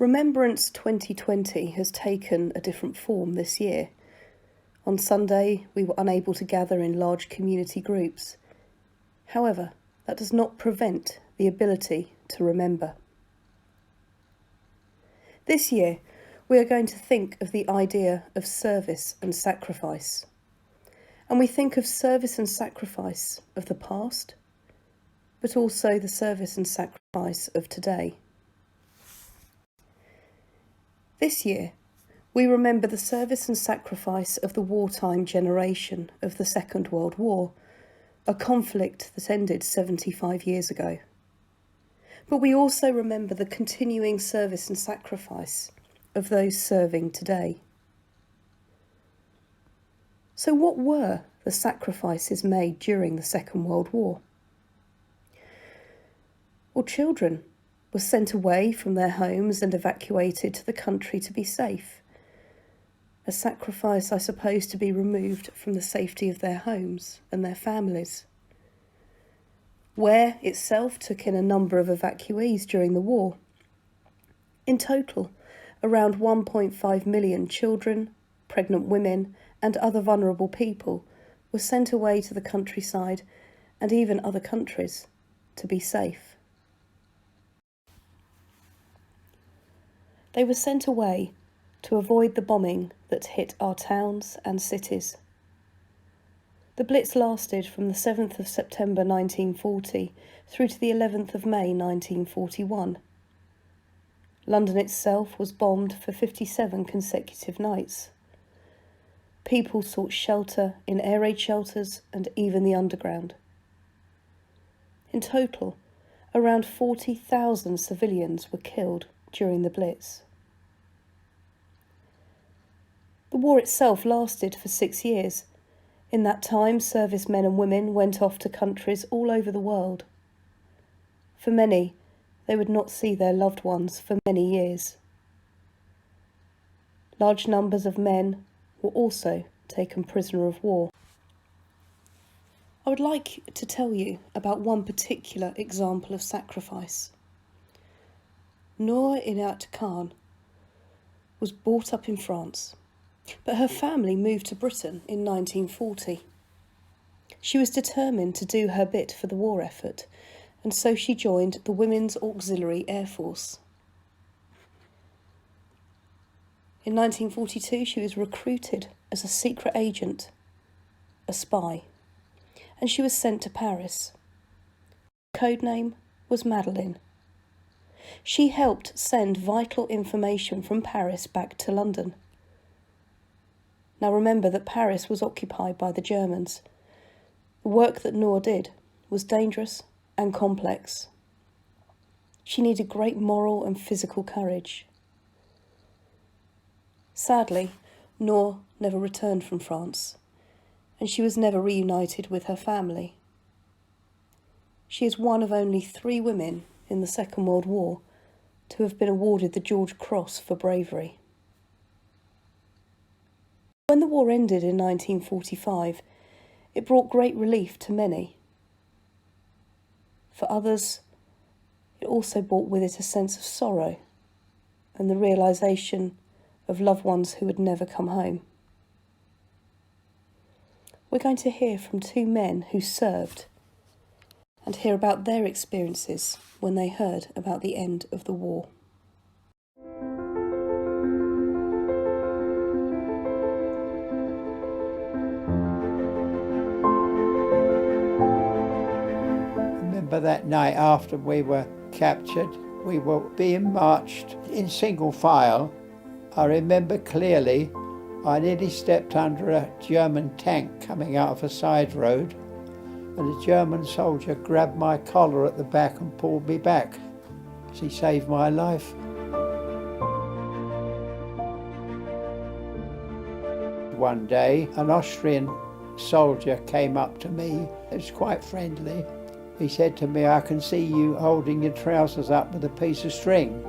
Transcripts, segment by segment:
Remembrance 2020 has taken a different form this year. On Sunday, we were unable to gather in large community groups. However, that does not prevent the ability to remember. This year, we are going to think of the idea of service and sacrifice. And we think of service and sacrifice of the past, but also the service and sacrifice of today. This year, we remember the service and sacrifice of the wartime generation of the Second World War, a conflict that ended 75 years ago. But we also remember the continuing service and sacrifice of those serving today. So what were the sacrifices made during the Second World War? Well, children were sent away from their homes and evacuated to the country to be safe. A sacrifice, I suppose, to be removed from the safety of their homes and their families. Ware itself took in a number of evacuees during the war. In total, around 1.5 million children, pregnant women, and other vulnerable people were sent away to the countryside and even other countries to be safe. They were sent away to avoid the bombing that hit our towns and cities. The Blitz lasted from the 7th of September 1940 through to the 11th of May 1941. London itself was bombed for 57 consecutive nights. People sought shelter in air raid shelters and even the underground. In total, around 40,000 civilians were killed during the Blitz. The war itself lasted for 6 years. In that time, servicemen and women went off to countries all over the world. For many, they would not see their loved ones for many years. Large numbers of men were also taken prisoner of war. I would like to tell you about one particular example of sacrifice. Noor Inayat Khan was brought up in France, but her family moved to Britain in 1940. She was determined to do her bit for the war effort, and so she joined the Women's Auxiliary Air Force. In 1942, she was recruited as a secret agent, a spy, and she was sent to Paris. Her codename was Madeleine. She helped send vital information from Paris back to London. Now remember that Paris was occupied by the Germans. The work that Noor did was dangerous and complex. She needed great moral and physical courage. Sadly, Noor never returned from France, and she was never reunited with her family. She is one of only 3 women in the Second World War to have been awarded the George Cross for bravery. When the war ended in 1945, it brought great relief to many. For others, it also brought with it a sense of sorrow and the realisation of loved ones who would never come home. We're going to hear from 2 men who served and hear about their experiences when they heard about the end of the war. That night after we were captured, we were being marched in single file. I remember clearly I nearly stepped under a German tank coming out of a side road, and a German soldier grabbed my collar at the back and pulled me back. He saved my life. One day, an Austrian soldier came up to me. It was quite friendly. He said to me, "I can see you holding your trousers up with a piece of string."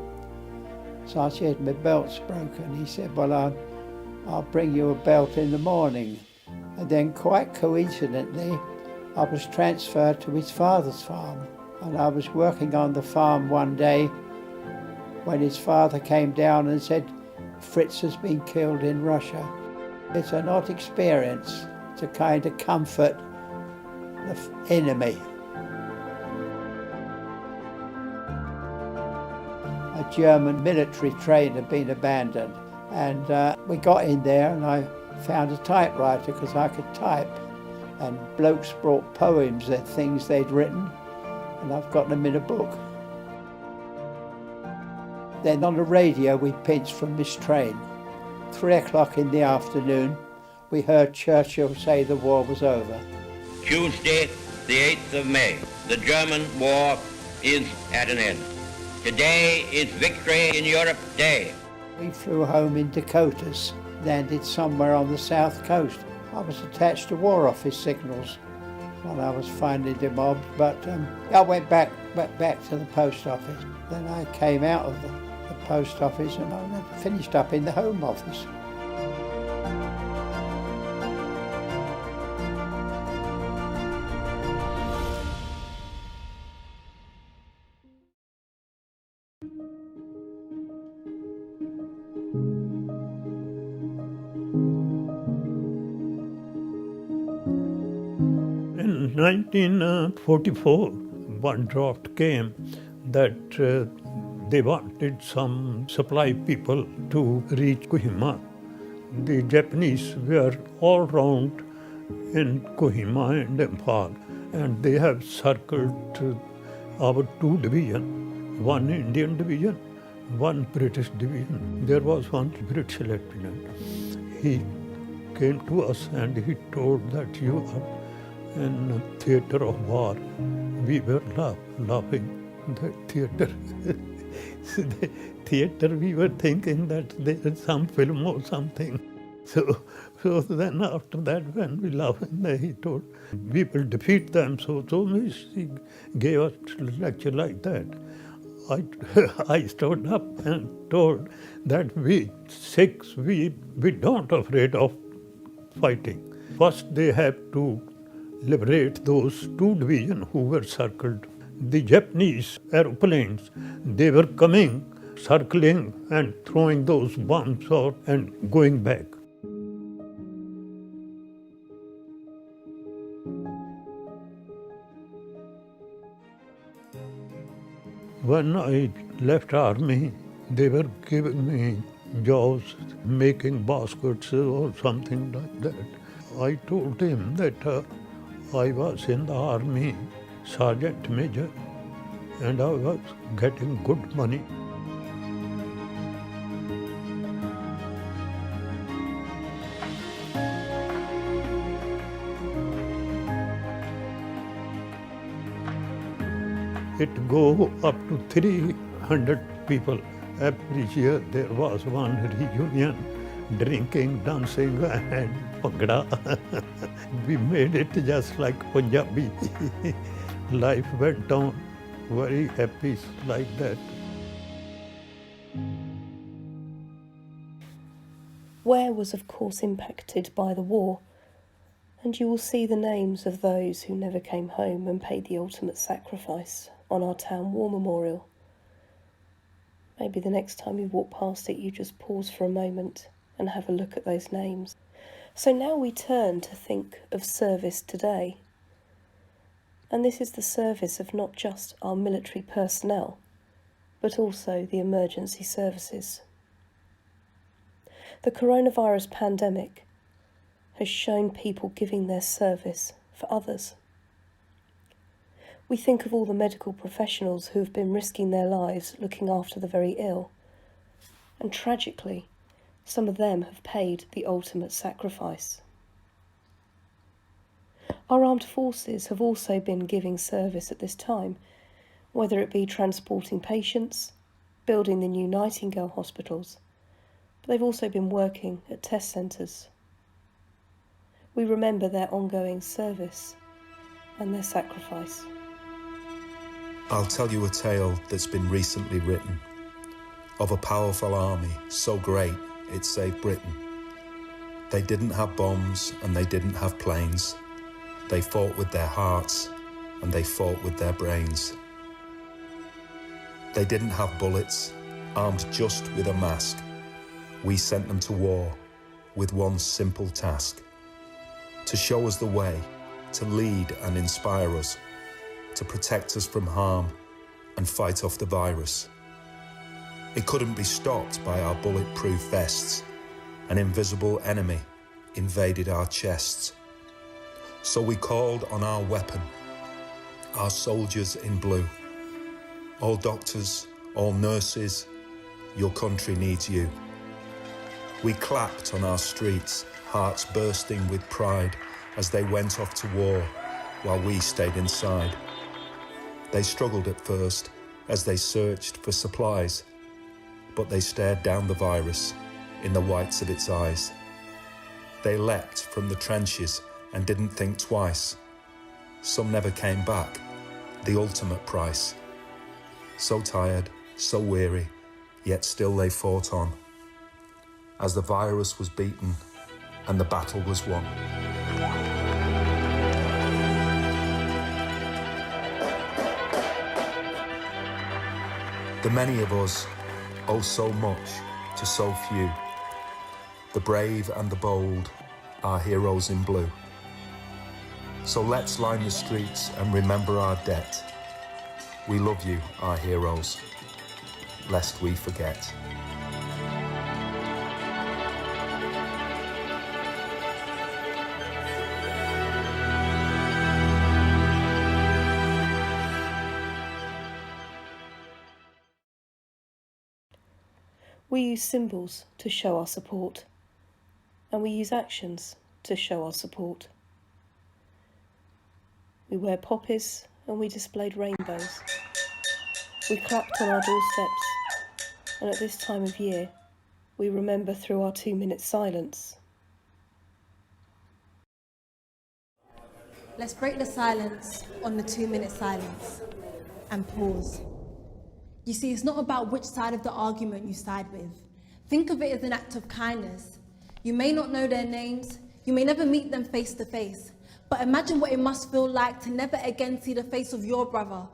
So I said, "My belt's broken." He said, "Well, I'll bring you a belt in the morning." And then quite coincidentally, I was transferred to his father's farm. And I was working on the farm one day, when his father came down and said, Fritz has been killed in Russia. It's an odd experience to kind of comfort the enemy. A German military train had been abandoned, and we got in there and I found a typewriter because I could type, and blokes brought poems and things they'd written, and I've got them in a book. Then on the radio we pinched from this train. 3 o'clock in the afternoon we heard Churchill say the war was over. Tuesday, the 8th of May, the German war is at an end. Today is Victory in Europe Day. We flew home in Dakotas, landed somewhere on the south coast. I was attached to War Office signals when I was finally demobbed, but I went back to the post office. Then I came out of the post office and I finished up in the Home Office. In 1944, one draft came that they wanted some supply people to reach Kohima. The Japanese were all round in Kohima and Imphal, and they have circled our two divisions, one Indian division, one British division. There was one British lieutenant. He came to us and he told that you are in a theatre of war. We were laughing. The theatre. The theatre, we were thinking that there is some film or something. So then after that, when we laughed, he told, we will defeat them. So he gave us a lecture like that. I stood up and told that we Sikhs, we don't afraid of fighting. First they have to liberate those two divisions who were circled. The Japanese aeroplanes, they were coming, circling and throwing those bombs out and going back. When I left army, they were giving me jobs, making baskets or something like that. I told him that I was in the army, sergeant major, and I was getting good money. It go up to 300 people. Every year there was one reunion, drinking, dancing and bhangra. We made it just like Punjabi. Life went on very happy like that. Ware was of course impacted by the war, and you will see the names of those who never came home and paid the ultimate sacrifice on our town war memorial. Maybe the next time you walk past it, you just pause for a moment and have a look at those names. So now we turn to think of service today. And this is the service of not just our military personnel, but also the emergency services. The coronavirus pandemic has shown people giving their service for others. We think of all the medical professionals who have been risking their lives looking after the very ill. And tragically, some of them have paid the ultimate sacrifice. Our armed forces have also been giving service at this time, whether it be transporting patients, building the new Nightingale hospitals, but they've also been working at test centres. We remember their ongoing service and their sacrifice. I'll tell you a tale that's been recently written of a powerful army so great it saved Britain. They didn't have bombs and they didn't have planes. They fought with their hearts and they fought with their brains. They didn't have bullets armed just with a mask, we sent them to war with one simple task: to show us the way, to lead and inspire us, to protect us from harm and fight off the virus. It couldn't be stopped by our bulletproof vests. An invisible enemy invaded our chests. So we called on our weapon, our soldiers in blue. All doctors, all nurses, your country needs you. We clapped on our streets, hearts bursting with pride as they went off to war while we stayed inside. They struggled at first as they searched for supplies, but they stared down the virus in the whites of its eyes. They leapt from the trenches and didn't think twice. Some never came back, the ultimate price. So tired, so weary, yet still they fought on, as the virus was beaten and the battle was won. The many of us owe so much to so few. The brave and the bold, our heroes in blue. So let's line the streets and remember our debt. We love you, our heroes, lest we forget. We use symbols to show our support, and we use actions to show our support. We wear poppies and we displayed rainbows. We clapped on our doorsteps, and at this time of year, we remember through our 2-minute silence. Let's break the silence on the 2-minute silence and pause. You see, it's not about which side of the argument you side with. Think of it as an act of kindness. You may not know their names, you may never meet them face to face, but imagine what it must feel like to never again see the face of your brother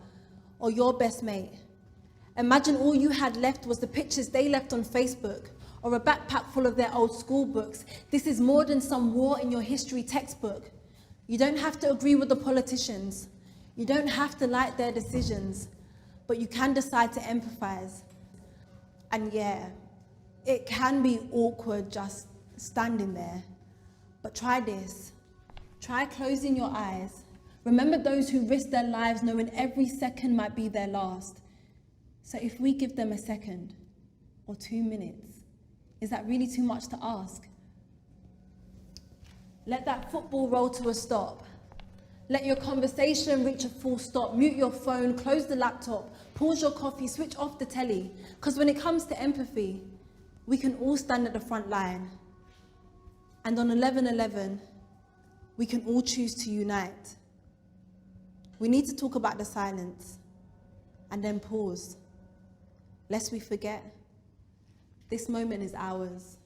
or your best mate. Imagine all you had left was the pictures they left on Facebook or a backpack full of their old school books. This is more than some war in your history textbook. You don't have to agree with the politicians. You don't have to like their decisions, but you can decide to empathize. And yeah, it can be awkward just standing there, but try this. Try closing your eyes. Remember those who risked their lives knowing every second might be their last. So if we give them a second or 2 minutes, is that really too much to ask? Let that football roll to a stop. Let your conversation reach a full stop. Mute your phone, close the laptop, pause your coffee, switch off the telly. Because when it comes to empathy, we can all stand at the front line. And on 11/11, we can all choose to unite. We need to talk about the silence and then pause. Lest we forget, this moment is ours.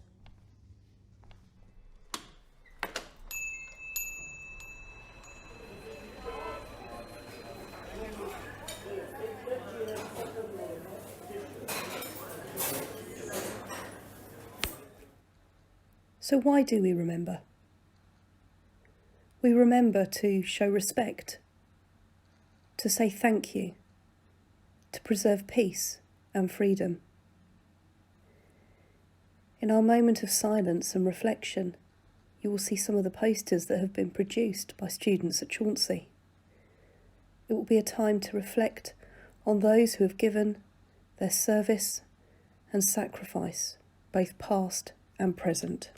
So why do we remember? We remember to show respect, to say thank you, to preserve peace and freedom. In our moment of silence and reflection, you will see some of the posters that have been produced by students at Chauncy. It will be a time to reflect on those who have given their service and sacrifice, both past and present.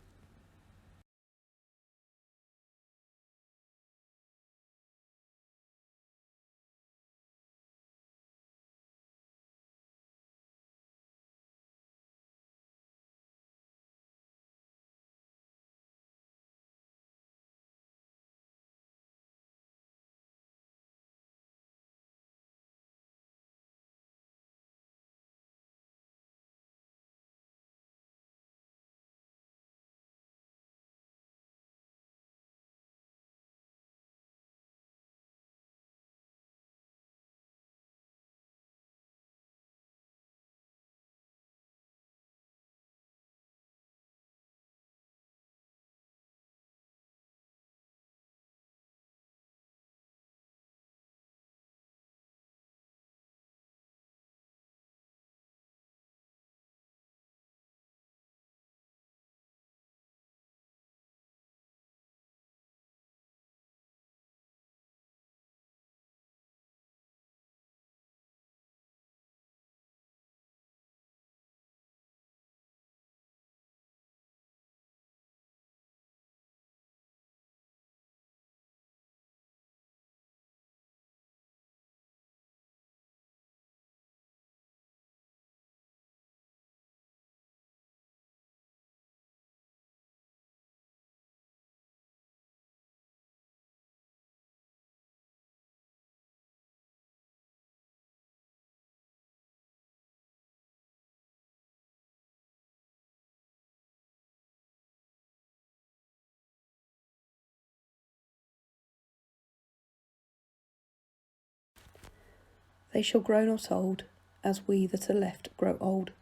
They shall grow not old, as we that are left grow old.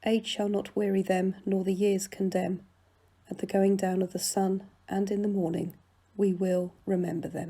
Age shall not weary them, nor the years condemn. At the going down of the sun, and in the morning, we will remember them.